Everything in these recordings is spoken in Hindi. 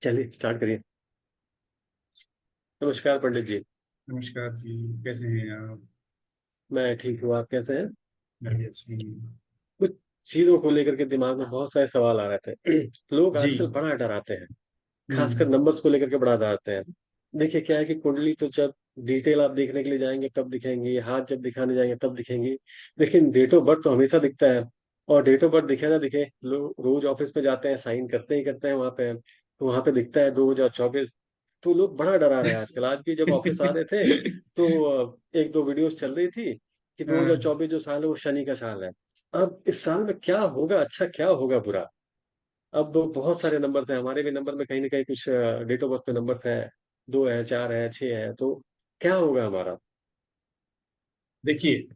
चलिए स्टार्ट करिए। नमस्कार पंडित जी। नमस्कार जी। कैसे हैं आप? मैं ठीक हूँ, आप कैसे हैं? मैं भी अच्छी हूँ। कुछ चीजों को लेकर के दिमाग में बहुत सारे सवाल आ रहे थे। लोग जी। आजकल बड़ा डराते हैं, खासकर हम्म। नंबर्स को लेकर के बड़ा डराते हैं। देखिए क्या है कि कुंडली तो जब डिटेल आप देखने के लिए जाएंगे तब दिखेंगी, हाथ जब दिखाने जाएंगे तब दिखेंगी, लेकिन डेट ऑफ बर्थ तो हमेशा दिखता है। और डेट ऑफ बर्थ दिखे ना दिखे, लोग रोज ऑफिस में जाते हैं, साइन करते ही करते हैं वहां पे, तो वहां पे दिखता है 2024। तो लोग बड़ा डरा रहे हैं आजकल। आज भी जब ऑफिस आ रहे थे तो एक दो वीडियोस चल रही थी कि हाँ। 2024 जो साल है वो शनि का साल है। अब इस साल में क्या होगा, अच्छा क्या होगा, बुरा। अब बहुत सारे नंबर थे, हमारे भी नंबर में कहीं ना कहीं कुछ डेट ऑफ बर्थ पे नंबर है, दो है, चार है, छह है, तो क्या होगा हमारा। देखिए,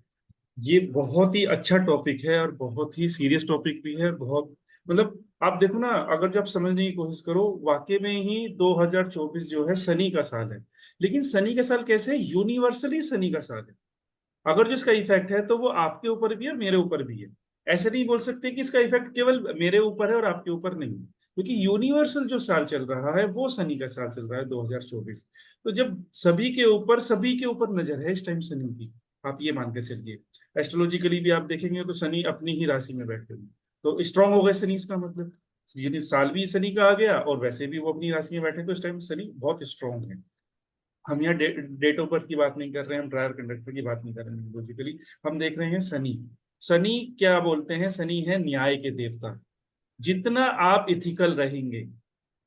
ये बहुत ही अच्छा टॉपिक है और बहुत ही सीरियस टॉपिक भी है। बहुत मतलब आप देखो ना, अगर जब समझने की कोशिश करो, वाकई में ही 2024 जो है शनि का साल है। लेकिन शनि का साल कैसे है? यूनिवर्सली शनि का साल है। अगर जो इसका इफेक्ट है तो वो आपके ऊपर भी है और मेरे ऊपर भी है। ऐसे नहीं बोल सकते कि इसका इफेक्ट केवल मेरे ऊपर है और आपके ऊपर नहीं, क्योंकि यूनिवर्सल जो साल चल रहा है वो शनि का साल चल रहा है 2024। तो जब सभी के ऊपर नजर है इस टाइम शनि की, आप ये मान के चलिए। एस्ट्रोलॉजिकली भी आप देखेंगे तो शनि अपनी ही राशि में बैठे हुए, तो स्ट्रांग हो गए शनि, इसका मतलब यानी साल भी शनि का आ गया और वैसे भी वो अपनी राशि में बैठे हैं, तो इस टाइम शनि बहुत स्ट्रांग है। हम यहाँ डेट ऑफ बर्थ की बात नहीं कर रहे हैं, हम ड्रायर कंडक्टर की बात नहीं कर रहे हैं लॉजिकली। हम देख रहे हैं शनि। शनि क्या बोलते हैं? शनि है न्याय के देवता। जितना आप इथिकल रहेंगे,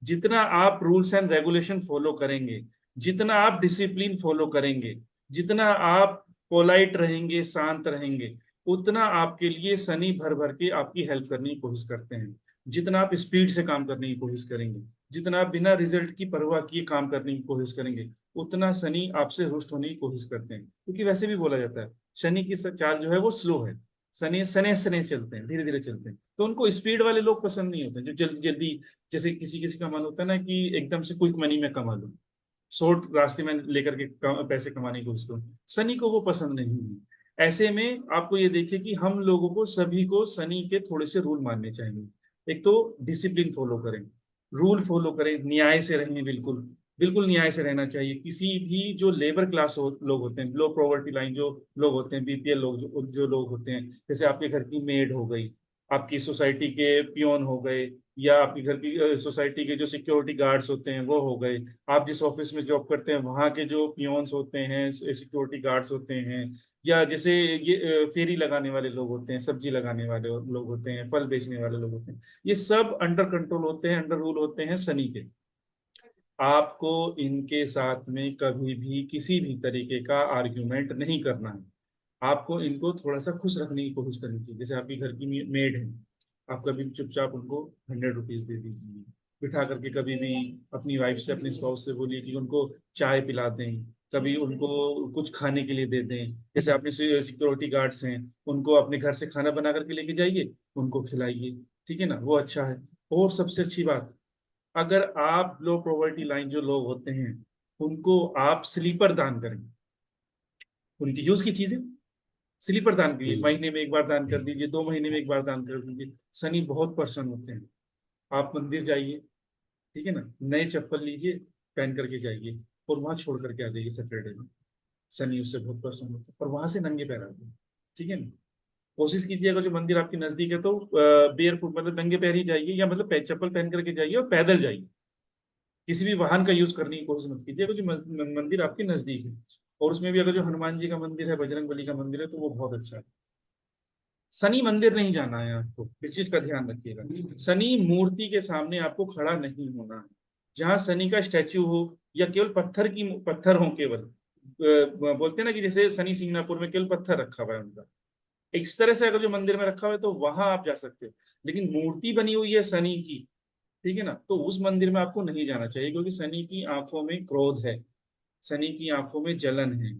जितना आप रूल्स एंड रेगुलेशन फॉलो करेंगे, जितना आप डिसिप्लिन फॉलो करेंगे, जितना आप पोलाइट रहेंगे, शांत रहेंगे, उतना आपके लिए शनि भर भर के आपकी हेल्प करने की कोशिश करते हैं। जितना आप स्पीड से काम करने की कोशिश करेंगे, जितना आप बिना रिजल्ट की परवाह किए काम करने की कोशिश करेंगे, उतना शनि आपसे रुष्ट होने की कोशिश करते हैं। क्योंकि वैसे भी बोला जाता है शनि की चाल जो है वो स्लो है। शनि सने सने चलते हैं, धीरे धीरे चलते हैं, तो उनको स्पीड वाले लोग पसंद नहीं होते, जो जल्दी जल्दी। जैसे किसी किसी का मन होता है ना कि एकदम से क्विक मनी में कमा लूं, शॉर्ट रास्ते में लेकर के पैसे कमाने की कोशिश करूं। शनि को वो पसंद नहीं है। ऐसे में आपको ये देखिए कि हम लोगों को सभी को शनि के थोड़े से रूल मानने चाहिए। एक तो डिसिप्लिन फॉलो करें, रूल फॉलो करें, न्याय से रहें, बिल्कुल बिल्कुल न्याय से रहना चाहिए। किसी भी जो लेबर क्लास लोग होते हैं, लो पॉवर्टी लाइन जो लोग होते हैं, बीपीएल लोग जो लोग होते हैं, जैसे आपके घर की मेड हो गई, आपकी सोसाइटी के पियोन हो गए, या आपकी घर की सोसाइटी के जो सिक्योरिटी गार्ड्स होते हैं वो हो गए, आप जिस ऑफिस में जॉब करते हैं वहां के जो पियोन्स होते हैं, सिक्योरिटी गार्ड्स होते हैं, या जैसे ये फेरी लगाने वाले लोग होते हैं, सब्जी लगाने वाले लोग होते हैं, फल बेचने वाले लोग होते हैं, ये सब अंडर कंट्रोल होते हैं, अंडर रूल होते हैं शनि के। आपको इनके साथ में कभी भी किसी भी तरीके का आर्ग्यूमेंट नहीं करना है। आपको इनको थोड़ा सा खुश रखने की कोशिश करनी चाहिए। जैसे आपकी घर की मेड है, आप कभी चुपचाप उनको 100 रुपीज दे दीजिए। बिठा करके कभी भी अपनी वाइफ से, अपने स्पाउस से बोलिए कि उनको चाय पिला दें, कभी उनको कुछ खाने के लिए दे दें। जैसे अपने सिक्योरिटी गार्ड्स हैं, उनको अपने घर से खाना बना करके लेके जाइए, उनको खिलाइए। ठीक है ना, वो अच्छा है। और सबसे अच्छी बात, अगर आप लो पॉवर्टी लाइन जो लोग होते हैं, उनको आप स्लीपर दान करें, उनकी यूज की चीजें स्लीपर दान कीजिए। हम्म। महीने में एक बार दान कर दीजिए, 2 महीने में एक बार दान कर दीजिए। शनि बहुत प्रसन्न होते हैं। आप मंदिर जाइए, ठीक है ना, नए चप्पल लीजिए, पहन करके जाइए और वहां छोड़ करके आ जाइए सैटरडे में। शनि उससे बहुत प्रसन्न होते हैं और वहां से नंगे पैर आते हैं। ठीक है ना। कोशिश कीजिएगा जो मंदिर आपके नजदीक है तो बेयर फुट, मतलब नंगे पैर ही जाइए, या मतलब चप्पल पहन करके जाइए और पैदल जाइए। किसी भी वाहन का यूज करने की कोशिश मत कीजिए, अगर जो मंदिर आपके नजदीक है। और उसमें भी अगर जो हनुमान जी का मंदिर है, बजरंग बली का मंदिर है, तो वो बहुत अच्छा है। शनि मंदिर नहीं जाना है आपको, इस चीज का ध्यान रखिएगा। शनि मूर्ति के सामने आपको खड़ा नहीं होना है। जहां शनि का स्टैच्यू हो, या केवल पत्थर हो केवल, बोलते हैं ना कि जैसे शनि सिंगापुर में केवल पत्थर रखा हुआ है उनका, इस तरह से अगर जो मंदिर में रखा हुआ है तो वहां आप जा सकते हो। लेकिन मूर्ति बनी हुई है शनि की, ठीक है ना, तो उस मंदिर में आपको नहीं जाना चाहिए, क्योंकि शनि की आंखों में क्रोध है, शनि की आंखों में जलन है।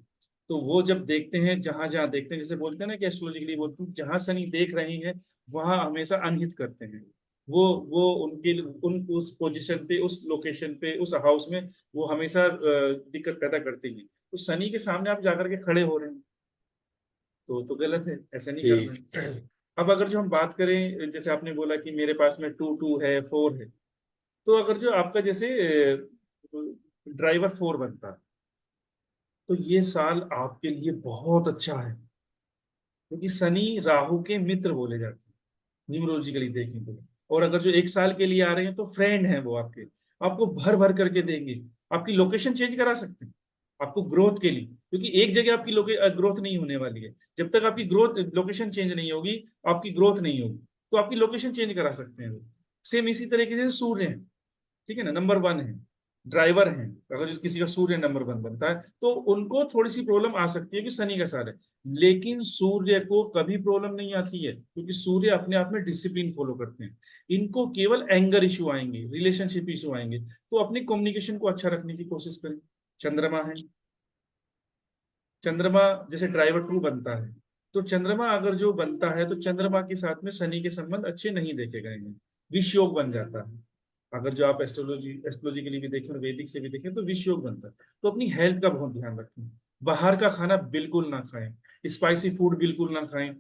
तो वो जब देखते हैं, जहां जहां देखते हैं, जैसे बोलते हैं ना कि एस्ट्रोलॉजिकली बोलते हैं, जहां शनि देख रहे हैं वहां हमेशा अनहित करते हैं। वो उनके उन उस पोजीशन पे, उस लोकेशन पे, उस हाउस में वो हमेशा दिक्कत पैदा करते हैं। तो शनि के सामने आप जाकर के खड़े हो रहे हैं, तो गलत है, ऐसा नहीं करना है। ठीक। अब अगर जो हम बात करें, जैसे आपने बोला कि मेरे पास में 2 2 है, 4 है, तो अगर जो आपका जैसे ड्राइवर 4 बनता है, तो ये साल आपके लिए बहुत अच्छा है, क्योंकि शनि राहु के मित्र बोले जाते हैं न्यूमरोलॉजिकली देखें तो। और अगर जो 1 साल के लिए आ रहे हैं तो फ्रेंड हैं वो आपके, आपको भर भर करके देंगे, आपकी लोकेशन चेंज करा सकते हैं आपको ग्रोथ के लिए, क्योंकि एक जगह आपकी ग्रोथ नहीं होने वाली है। जब तक आपकी ग्रोथ लोकेशन चेंज नहीं होगी, आपकी ग्रोथ नहीं होगी, तो आपकी लोकेशन चेंज करा सकते हैं वो। सेम इसी तरीके से सूर्य है, ठीक है ना, नंबर 1 है, ड्राइवर हैं। अगर जिस किसी का सूर्य नंबर 1 बनता है तो उनको थोड़ी सी प्रॉब्लम आ सकती है कि शनि का साथ है। लेकिन सूर्य को कभी प्रॉब्लम नहीं आती है, क्योंकि सूर्य अपने आप में डिसिप्लिन फॉलो करते हैं। इनको केवल एंगर इशू आएंगे, रिलेशनशिप इशू आएंगे, तो अपनी कम्युनिकेशन को अच्छा रखने की कोशिश करें। चंद्रमा है, चंद्रमा जैसे ड्राइवर 2 बनता है, तो चंद्रमा अगर जो बनता है तो चंद्रमा के साथ में शनि के संबंध अच्छे नहीं देखे गए हैं, विष योग बन जाता है। अगर जो आप एस्ट्रोलॉजी के लिए भी देखें और वैदिक से भी देखें तो विष योग बनता है। तो अपनी हेल्थ का बहुत ध्यान रखें, बाहर का खाना बिल्कुल ना खाएं, स्पाइसी फूड बिल्कुल ना खाएं,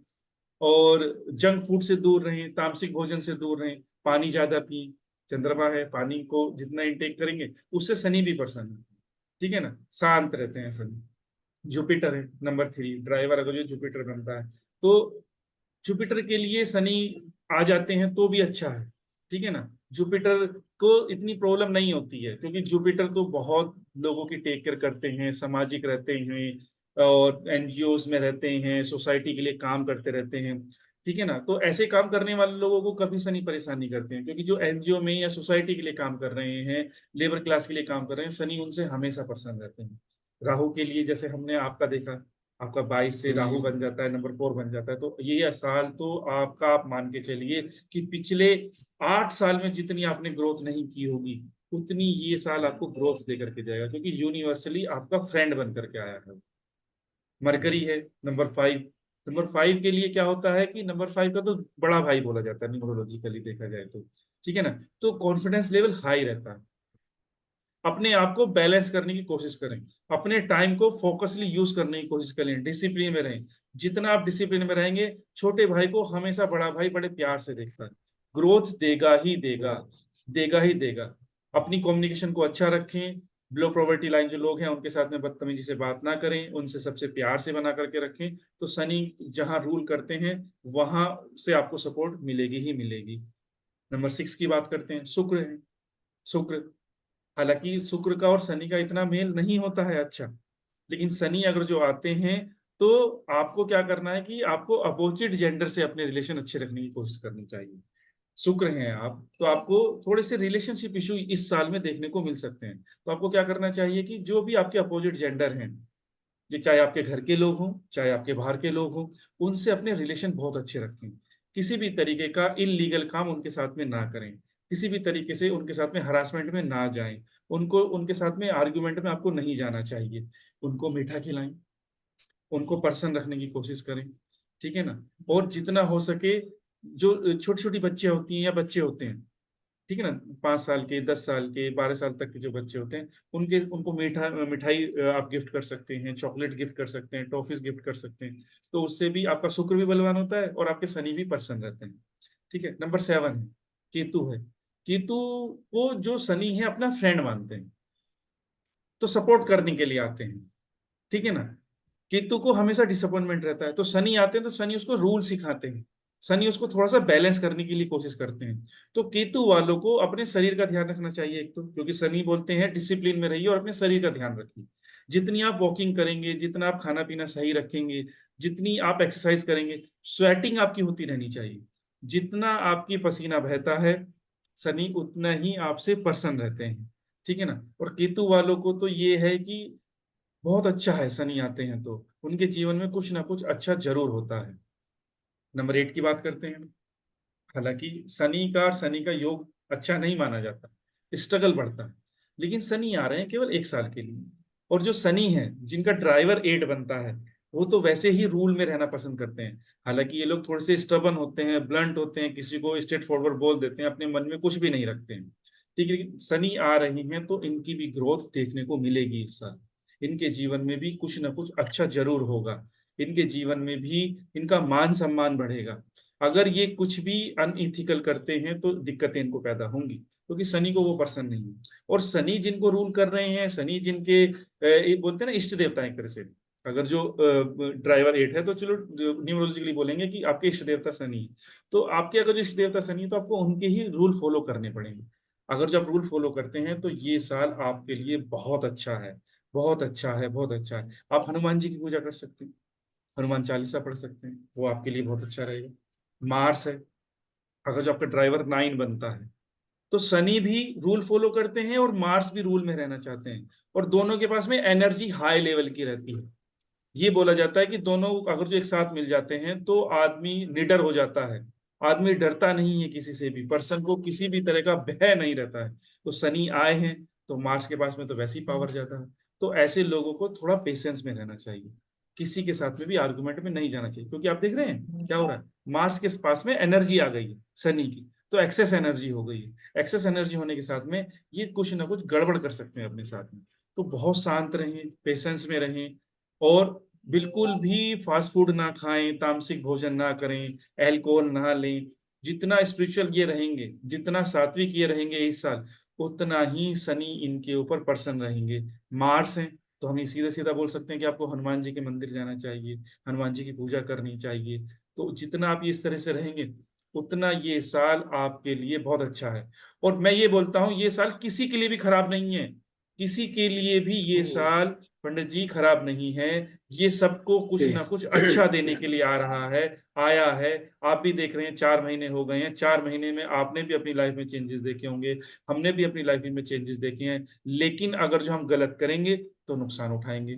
और जंक फूड से दूर रहें, तामसिक भोजन से दूर रहें, पानी ज्यादा पिए। चंद्रमा है, पानी को जितना इंटेक करेंगे उससे शनि भी प्रसन्न है, ठीक है ना, शांत रहते हैं शनि। जुपिटर है नंबर 3, ड्राइवर अगर जो जुपिटर बनता है, तो जुपिटर के लिए शनि आ जाते हैं तो भी अच्छा है, ठीक है ना। जुपिटर को इतनी प्रॉब्लम नहीं होती है, क्योंकि जुपिटर तो बहुत लोगों की टेक केयर करते हैं, सामाजिक रहते हैं, और एनजीओज में रहते हैं, सोसाइटी के लिए काम करते रहते हैं, ठीक है ना। तो ऐसे काम करने वाले लोगों को कभी शनि परेशान नहीं करते हैं, क्योंकि जो एनजीओ में या सोसाइटी के लिए काम कर रहे हैं, लेबर क्लास के लिए काम कर रहे हैं, शनि उनसे हमेशा प्रसन्न रहते हैं। राहु के लिए जैसे हमने आपका देखा, आपका 22 से राहु बन जाता है, नंबर 4 बन जाता है, तो ये साल तो आपका, आप मान के चलिए कि पिछले 8 साल में जितनी आपने ग्रोथ नहीं की होगी, उतनी ये साल आपको ग्रोथ दे करके जाएगा, क्योंकि यूनिवर्सली आपका फ्रेंड बन करके आया है। मरकरी है नंबर 5, नंबर 5 के लिए क्या होता है कि नंबर 5 का तो बड़ा भाई बोला जाता है न्यूमरोलॉजिकली देखा जाए तो, ठीक है ना। तो कॉन्फिडेंस लेवल हाई रहता है। अपने आप को बैलेंस करने की कोशिश करें, अपने टाइम को फोकसली यूज करने की कोशिश करें, डिसिप्लिन में रहें। जितना आप डिसिप्लिन में रहेंगे, छोटे भाई को हमेशा बड़ा भाई बड़े प्यार से देखता है, ग्रोथ देगा ही देगा, देगा ही देगा। अपनी कम्युनिकेशन को अच्छा रखें, बिलो पॉवर्टी लाइन जो लोग हैं उनके साथ में बदतमीजी से बात ना करें, उनसे सबसे प्यार से बना करके रखें, तो शनि जहां रूल करते हैं वहां से आपको सपोर्ट मिलेगी ही मिलेगी। नंबर 6 की बात करते हैं, शुक्र है। शुक्र, हालांकि शुक्र का और शनि का इतना मेल नहीं होता है अच्छा, लेकिन शनि अगर जो आते हैं तो आपको क्या करना है कि आपको अपोजिट जेंडर से अपने रिलेशन अच्छे रखने की कोशिश करनी चाहिए। शुक्र हैं आप, तो आपको थोड़े से रिलेशनशिप इशू इस साल में देखने को मिल सकते हैं। तो आपको क्या करना चाहिए कि जो भी आपके अपोजिट जेंडर हैं, ये चाहे आपके घर के लोग हों चाहे आपके बाहर के लोग हों, उनसे अपने रिलेशन बहुत अच्छे रखें। किसी भी तरीके का इलीगल काम उनके साथ में ना करें, किसी भी तरीके से उनके साथ में हरासमेंट में ना जाएं, उनको उनके साथ में आर्ग्यूमेंट में आपको नहीं जाना चाहिए। उनको मीठा खिलाएं, उनको प्रसन्न रखने की कोशिश करें, ठीक है ना। और जितना हो सके, जो छोटी छोटी बच्चियां होती हैं या बच्चे होते हैं, ठीक है ना, 5 साल के, 10 साल के, 12 साल तक के जो बच्चे होते हैं, उनके उनको मिठाई आप गिफ्ट कर सकते हैं, चॉकलेट गिफ्ट कर सकते हैं, टॉफीज गिफ्ट कर सकते हैं। तो उससे भी आपका शुक्र भी बलवान होता है और आपके शनि भी प्रसन्न रहते हैं, ठीक है। नंबर 7 है, केतु है। केतु को जो शनि है अपना फ्रेंड मानते हैं, तो सपोर्ट करने के लिए आते हैं, ठीक है ना। केतु को हमेशा डिसअपॉइंटमेंट रहता है, तो शनि आते हैं तो शनि उसको रूल सिखाते हैं, शनि उसको थोड़ा सा बैलेंस करने के लिए कोशिश करते हैं। तो केतु वालों को अपने शरीर का ध्यान रखना चाहिए एक तो, क्योंकि शनि बोलते हैं डिसिप्लिन में रहिए और अपने शरीर का ध्यान रखिए। जितनी आप वॉकिंग करेंगे, जितना आप खाना पीना सही रखेंगे, जितनी आप एक्सरसाइज करेंगे, स्वेटिंग आपकी होती रहनी चाहिए। जितना आपकी पसीना बहता है, शनि उतना ही आपसे प्रसन्न रहते हैं, ठीक है ना। और केतु वालों को तो ये है कि बहुत अच्छा है, शनि आते हैं तो उनके जीवन में कुछ ना कुछ अच्छा जरूर होता है। नंबर 8 की बात करते हैं। हालांकि शनि का योग अच्छा नहीं माना जाता, स्ट्रगल बढ़ता है, लेकिन शनि आ रहे हैं केवल 1 साल के लिए। और जो शनि है जिनका ड्राइवर 8 बनता है, वो तो वैसे ही रूल में रहना पसंद करते हैं। हालांकि ये लोग थोड़े से स्टबन होते हैं, ब्लंट होते हैं, किसी को स्ट्रेट फॉरवर्ड बोल देते हैं, अपने मन में कुछ भी नहीं रखते हैं, ठीक है। लेकिन शनि आ रही हैं तो इनकी भी ग्रोथ देखने को मिलेगी इस साल। इनके जीवन में भी कुछ ना कुछ अच्छा जरूर होगा, इनके जीवन में भी इनका मान सम्मान बढ़ेगा। अगर ये कुछ भी अनइथिकल करते हैं तो दिक्कतें इनको पैदा होंगी, क्योंकि शनि को वो पसंद नहीं है। और शनि जिनको रूल कर रहे हैं, शनि जिनके ये बोलते हैं ना इष्ट देवता, एक तरह से अगर जो ड्राइवर एट है तो चलो न्यूमरोलॉजिकली बोलेंगे कि आपके इष्ट देवता शनि है। तो आपके अगर जो इष्ट देवता शनि है तो आपको उनके ही रूल फॉलो करने पड़ेंगे। अगर जो आप रूल फॉलो करते हैं तो ये साल आपके लिए बहुत अच्छा है, बहुत अच्छा है, बहुत अच्छा है। आप हनुमान जी की पूजा कर सकते हैं, हनुमान चालीसा पढ़ सकते हैं, वो आपके लिए बहुत अच्छा रहेगा। मार्स है, अगर जो आपका ड्राइवर नाइन बनता है, तो शनि भी रूल फॉलो करते हैं और मार्स भी रूल में रहना चाहते हैं, और दोनों के पास में एनर्जी हाई लेवल की रहती है। ये बोला जाता है कि दोनों अगर जो एक साथ मिल जाते हैं तो आदमी निडर हो जाता है, आदमी डरता नहीं है किसी से भी, पर्सन को किसी भी तरह का भय नहीं रहता है। तो शनि आए हैं तो मार्स के पास में तो वैसे ही पावर ज्यादा है। तो ऐसे लोगों को थोड़ा पेशेंस में रहना चाहिए, किसी के साथ में भी आर्गुमेंट में नहीं जाना चाहिए, क्योंकि आप देख रहे हैं क्या हो रहा है, मार्स के पास में एनर्जी आ गई है शनि की, तो एक्सेस एनर्जी हो गई है। एक्सेस एनर्जी होने के साथ में ये कुछ ना कुछ गड़बड़ कर सकते हैं अपने साथ में। तो बहुत शांत रहें, पेशेंस में रहें, और बिल्कुल भी फास्ट फूड ना खाएं, तामसिक भोजन ना करें, अल्कोहल ना लें। जितना स्पिरिचुअल ये रहेंगे, जितना सात्विक ये रहेंगे इस साल, उतना ही शनि इनके ऊपर प्रसन्न रहेंगे। मार्स हैं तो हम सीधा सीधा बोल सकते हैं कि आपको हनुमान जी के मंदिर जाना चाहिए, हनुमान जी की पूजा करनी चाहिए। तो जितना आप इस तरह से रहेंगे, उतना ये साल आपके लिए बहुत अच्छा है। और मैं ये बोलता हूँ ये साल किसी के लिए भी खराब नहीं है, किसी के लिए भी ये हम्म, साल पंडित जी खराब नहीं है। ये सबको कुछ जी। ना कुछ अच्छा देने के लिए आ रहा है, आया है। आप भी देख रहे हैं 4 महीने हो गए हैं, 4 महीने में आपने भी अपनी लाइफ में चेंजेस देखे होंगे, हमने भी अपनी लाइफ में चेंजेस देखे हैं। लेकिन अगर जो हम गलत करेंगे तो नुकसान उठाएंगे।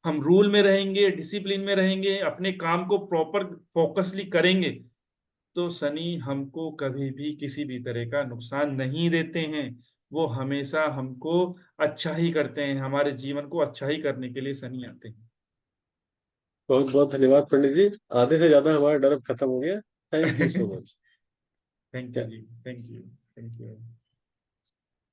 हम रूल में रहेंगे, डिसिप्लिन में रहेंगे, अपने काम को प्रॉपर फोकसली करेंगे, तो शनि हमको कभी भी किसी भी तरह का नुकसान नहीं देते हैं। वो हमेशा हमको अच्छा ही करते हैं, हमारे जीवन को अच्छा ही करने के लिए शनि आते हैं। बहुत बहुत धन्यवाद पंडित जी। आधे से ज्यादा हमारा डर अब खत्म हो गया। Thank you so much. Thank you ji, thank you, thank you.